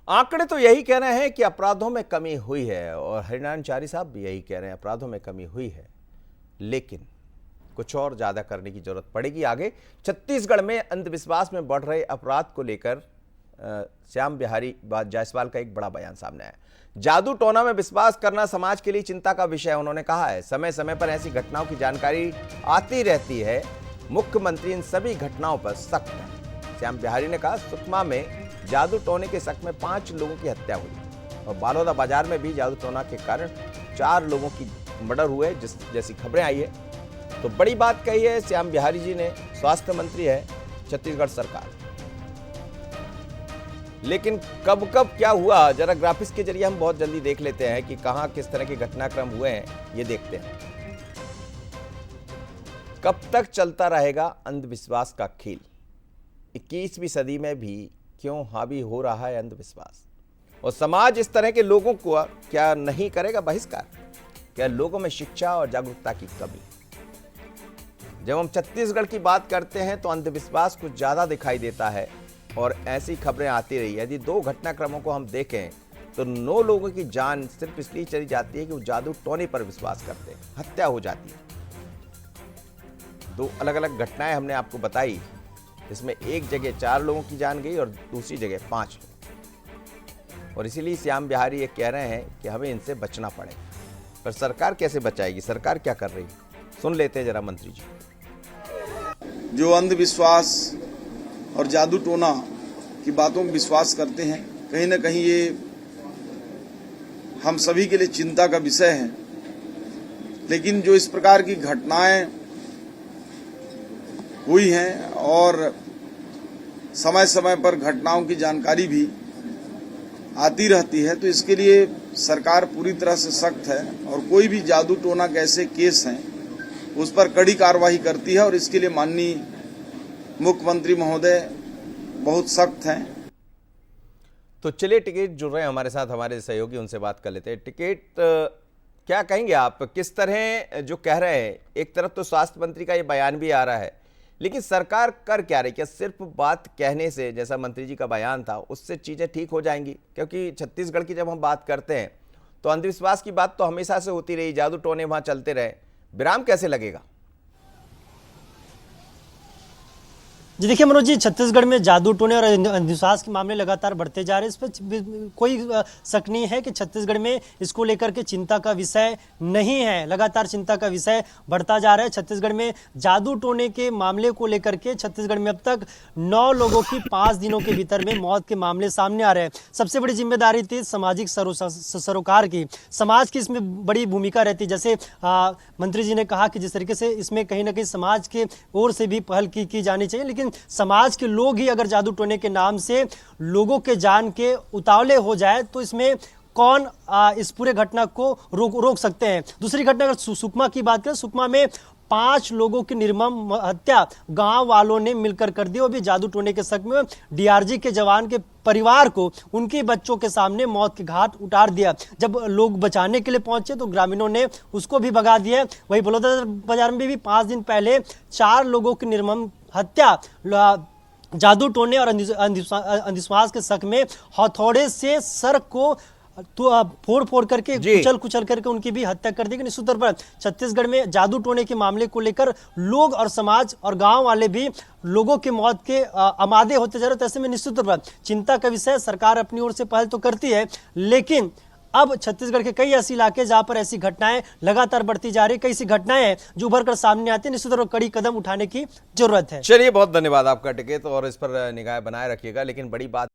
आंकड़े तो यही कह रहे हैं कि अपराधों में कमी हुई है और हरिनारायण साहब भी यही कह रहे हैं, अपराधों में कमी हुई है, लेकिन कुछ और ज्यादा करने की जरूरत पड़ेगी आगे। छत्तीसगढ़ में अंधविश्वास में बढ़ रहे अपराध को लेकर श्याम बिहारी जायसवाल का एक बड़ा बयान सामने आया। जादू टोना में विश्वास करना समाज के लिए चिंता का विषय है। उन्होंने कहा है, समय समय पर ऐसी घटनाओं की जानकारी आती रहती है, मुख्यमंत्री इन सभी घटनाओं पर सख्त है। श्याम बिहारी ने कहा, सुकमा में जादू टोने के शक में 5 लोगों की हत्या हुई और बालोदा बाजार में भी जादू टोना के कारण 4 लोगों की मर्डर हुए जैसी खबरें आई है। तो बड़ी बात कही है श्याम बिहारी जी ने। स्वास्थ्य मंत्री है छत्तीसगढ़ सरकार, लेकिन कब कब क्या हुआ, जरा ग्राफिक्स के जरिए हम बहुत जल्दी देख लेते हैं कि कहां किस तरह के घटनाक्रम हुए हैं। ये देखते हैं, कब तक चलता रहेगा अंधविश्वास का खेल। 21वीं सदी में भी क्यों हावी हो रहा है अंधविश्वास, और समाज इस तरह के लोगों को क्या नहीं करेगा बहिष्कार? क्या लोगों में शिक्षा और जागरूकता की कमी? जब हम छत्तीसगढ़ की बात करते हैं तो अंधविश्वास कुछ ज्यादा दिखाई देता है और ऐसी खबरें आती रही। यदि 2 घटनाक्रमों को हम देखें तो 9 लोगों की जान सिर्फ इसलिए चली जाती है कि वो जादू टोने पर विश्वास करते हैं, हत्या हो जाती है। 2 अलग अलग घटनाएं हमने आपको बताई, इसमें एक जगह 4 लोगों की जान गई और दूसरी जगह 5 लोग। और इसीलिए श्याम बिहारी ये कह रहे हैं कि हमें इनसे बचना पड़ेगा। पर सरकार कैसे बचाएगी? सरकार क्या कर रही है, सुन लेते हैं जरा मंत्री जी। जो अंधविश्वास और जादू टोना की बातों में विश्वास करते हैं, कहीं ना कहीं ये हम सभी के लिए चिंता का विषय है। लेकिन जो इस प्रकार की घटनाएं हुई हैं और समय समय पर घटनाओं की जानकारी भी आती रहती है, तो इसके लिए सरकार पूरी तरह से सख्त है और कोई भी जादू टोना के ऐसे केस हैं उस पर कड़ी कार्रवाई करती है और इसके लिए माननीय मुख्यमंत्री महोदय बहुत सख्त हैं। तो चलिए, टिकट जुड़ रहे हैं हमारे साथ, हमारे सहयोगी, उनसे बात कर लेते हैं। टिकट, क्या कहेंगे आप, किस तरह जो कह रहे हैं, एक तरफ तो स्वास्थ्य मंत्री का ये बयान भी आ रहा है, लेकिन सरकार कर क्या रही? क्या सिर्फ बात कहने से, जैसा मंत्री जी का बयान था, उससे चीजें ठीक हो जाएंगी? क्योंकि छत्तीसगढ़ की जब हम बात करते हैं तो अंधविश्वास की बात तो हमेशा से होती रही, जादू टोने वहां चलते रहे, विराम कैसे लगेगा? जी देखिए मनोज जी, छत्तीसगढ़ में जादू टोने और अंधविश्वास के मामले लगातार बढ़ते जा रहे हैं। इस पर कोई शक नहीं है कि छत्तीसगढ़ में इसको लेकर के चिंता का विषय नहीं है, लगातार चिंता का विषय बढ़ता जा रहा है। छत्तीसगढ़ में जादू टोने के मामले को लेकर के छत्तीसगढ़ में अब तक 9 लोगों की 5 दिनों के भीतर में मौत के मामले सामने आ रहे हैं। सबसे बड़ी जिम्मेदारी थी सामाजिक सरोकार की, समाज की इसमें बड़ी भूमिका रहती। जैसे मंत्री जी ने कहा कि जिस तरीके से इसमें कहीं ना कहीं समाज के ओर से भी पहल की जानी चाहिए, लेकिन समाज के लोग ही अगर जादू टोने के नाम से लोगों के जान के उतावले हो जाए तो इसमें कौन इस पूरे घटना को रोक सकते हैं। दूसरी घटना अगर सुकमा की बात करें, सुकमा में 5 लोगों की निर्मम हत्या गांव वालों ने मिलकर कर दी, और भी जादू टोने के शक में डीआरजी के जवान के परिवार को उनके बच्चों के सामने मौत के घाट उतार दिया। जब लोग बचाने के लिए पहुंचे तो ग्रामीणों ने उसको भी भगा दिया। वही बलौदा बाजार में भी 5 दिन पहले 4 लोगों की निर्मम हत्या जादू टोने और अंधविश्वास के शक में हथौड़े से सर को तो फोड़ करके कुचल करके उनकी भी हत्या कर दी। निश्चित तौर पर छत्तीसगढ़ में जादू टोने के मामले को लेकर लोग और समाज और गांव वाले भी लोगों के मौत के आमादे होते जा रहे हैं। तो ऐसे में निश्चित तौर पर चिंता का विषय, सरकार अपनी ओर से पहल तो करती है, लेकिन अब छत्तीसगढ़ के कई ऐसे इलाके जहां पर ऐसी घटनाएं लगातार बढ़ती जा रही, कई ऐसी घटनाएं हैं जो उभर कर सामने आती है। निश्चित तौर पर कड़ी कदम उठाने की जरूरत है। चलिए, बहुत धन्यवाद आपका टिकट, और इस पर निगाह बनाए रखिएगा। लेकिन बड़ी बात